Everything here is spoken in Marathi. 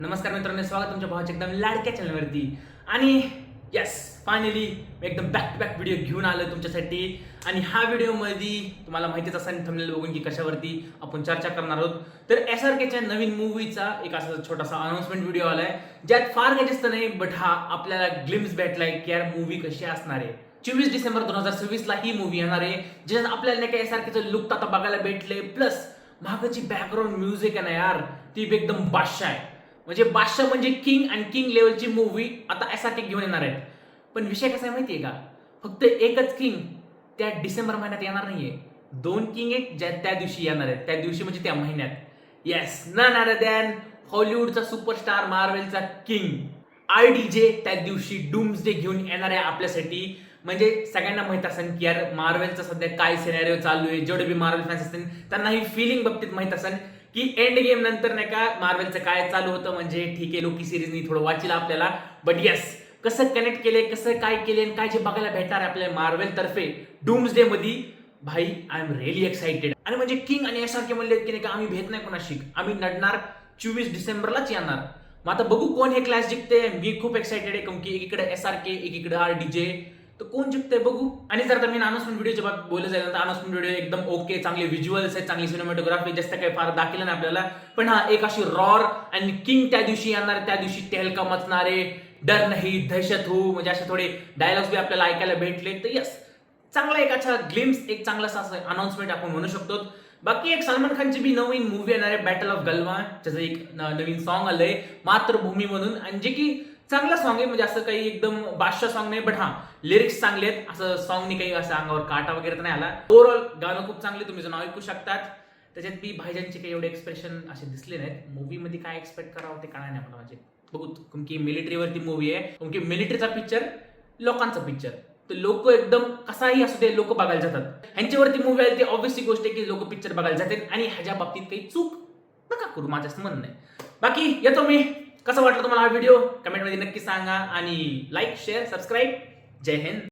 नमस्कार मित्रांनो, स्वागत तुमच्या भावाच्या एकदम लाडक्या चॅनलवरती. आणि यस, फायनली एकदम बॅक टू बॅक व्हिडिओ घेऊन आलो तुमच्यासाठी. आणि ह्या व्हिडिओमध्ये तुम्हाला माहितीच असेल थंबनेल बघून की कशावरती आपण चर्चा करणार आहोत. तर SRKच्या नवीन मूवीचा एक असा छोटासा अनाउन्समेंट व्हिडिओ आलाय, ज्यात फार काही जास्त नाही, बट हा आपल्याला ग्लिम्स भेटलाय की यार मूवी कशी असणार आहे. 24 डिसेंबर 2026 ला ही मूवी येणार आहे, ज्याच्यात आपल्याला नाही का SRKचं लुक आता बघायला भेटले. प्लस मागची बॅकग्राऊंड म्युझिक आहे ना यार, ती एकदम बादशाह आहे. म्हणजे बादशाह म्हणजे किंग आणि किंग लेवलची मूवी आता SRK घेऊन येणार आहेत. पण विषय कसा आहे माहितीये का, फक्त एकच किंग त्या डिसेंबर महिन्यात येणार नाहीये, दोन किंग आहेत ज्या त्या दिवशी येणार आहेत. त्या दिवशी म्हणजे त्या महिन्यात. येस, नन अदर दॅन हॉलिवूडचा सुपरस्टार, मार्वेलचा किंग RDJ त्या दिवशी डूम्सडे घेऊन येणार आहे आपल्यासाठी. म्हणजे सगळ्यांना माहित असेल की यार मार्वेलचा सध्या काय सिनेरिओ चालू आहे. जेवढे बी मार्वेल फॅन्स असतील त्यांना ही फिलिंग बाबतीत माहित असेल की एंड गेम नंतर नाही का मार्वेलचं काय चालू होतं. म्हणजे ठीक आहे, लोकी सिरीजनी थोडं वाचलं आपल्याला, बट येस, कसं कनेक्ट केले, कसं काय केले आणि काय जे बघायला भेटणार आहे आपल्या मार्वेल तर्फे डूम्सडे मध्ये, भाई आय एम रिअली एक्साइटेड. आणि म्हणजे किंग आणि SRK म्हणले की नाही का आम्ही भेट नाही कोणाशी, आम्ही लढणार 24 डिसेंबरलाच येणार. मग आता बघू कोण हे क्लॅश जिंकते. मी खूप एक्साइटेड आहे, कारण की एकीकडे SRK एकीकडे RDJ, तर कोण जिंकते बघू. आणि जर मी अनाउन्समेंट व्हिडिओच्या बाबत बोलत जाईल तर अनाउन्समेंट व्हिडिओ एकदम ओके, चांगले व्हिज्युअल्स आहेत, चांगली सिनेमॅटोग्राफी, जास्त काही फार दाखवलं नाही आपल्याला. पण हा एक अशी रॉर आणि किंग त्या दिवशी येणार, त्या दिवशी तेहलका मचणारे, डर नाही दहशत हो, म्हणजे असे थोडे डायलॉग्स बी आपल्याला ऐकायला भेटले. तर यस, चांगला एक अच्छा ग्लिम्स, एक चांगला अनाउन्समेंट आपण म्हणू शकतो. बाकी एक सलमान खानची बी नवीन मूवी येणार आहे, बॅटल ऑफ गलवान, ज्याचं एक नवीन सॉन्ग आलंय मातृभूमी म्हणून, आणि जे की चांगला सॉन्ग आहे. म्हणजे असं काही एकदम बादशाह सॉन्ग नाही, बट हा लिरिक्स चांगले आहेत. असं सॉन्गनी काही असं अंगावर काटा वगैरे तर नाही आला. ओव्हरऑल गाणं खूप चांगले, तुम्ही जण ऐकू शकतात. त्याच्यात बी भाईजानचे काही एवढे एक्सप्रेशन असे दिसले नाहीत. मूवीमध्ये काय एक्सपेक्ट करावं ते कळणार नाही मला. म्हणजे बघू, तुमकी मिलिटरीवरती मूवी आहे, तुमकी मिलिटरीचा पिक्चर, लोकांचा पिक्चर, तर लोक एकदम कसाही असू दे लोक बघायला जातात. ह्यांच्यावरती मूवी आहे, ती ऑब्व्हियसली गोष्ट आहे की लोक पिक्चर बघायला जातात. आणि ह्याच्या बाबतीत काही चूक नका करू, माझं असं म्हणणं आहे. बाकी येतो मी. कसं वाटलं तुम्हाला हा व्हिडिओ कमेंटमध्ये नक्की सांगा. आणि लाईक, शेअर, सबस्क्राईब. जय हिंद.